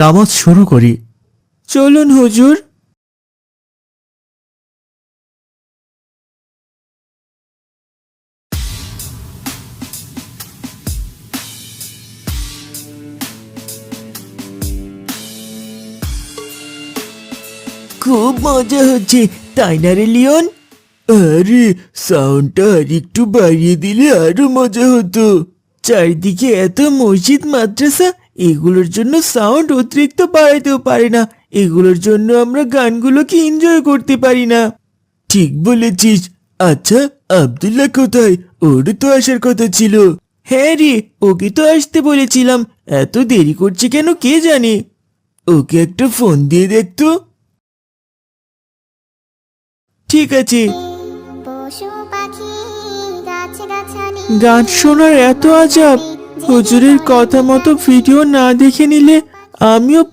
নামাজ শুরু করি। চলুন হুজুর। খুব মজা হচ্ছে, তাই না রে লিওন? আরে সাউন্ডটা আর একটু বাড়িয়ে দিলে আরো মজা হতো। চারিদিকে এত মসজিদ মাদ্রাসা, এগুলোর জন্য সাউন্ড অতিরিক্ত বাড়াইতেও পারে না। এগুলোর জন্য আমরা গানগুলোকে এনজয় করতে পারি না। ঠিক বলেছিস। আচ্ছা, আব্দুল্লাহ কোথায়? ওর তো আসার কথা ছিল। হ্যাঁ রে, ওকে তো আসতে বলেছিলাম। এত দেরি করছে কেন কে জানে। ওকে একটা ফোন দিয়ে দেখতো। ঠিক আছে। গান শোনার এত আজাব, হুজুরের কথা মতো ভিডিও না দেখে নিলে আমিও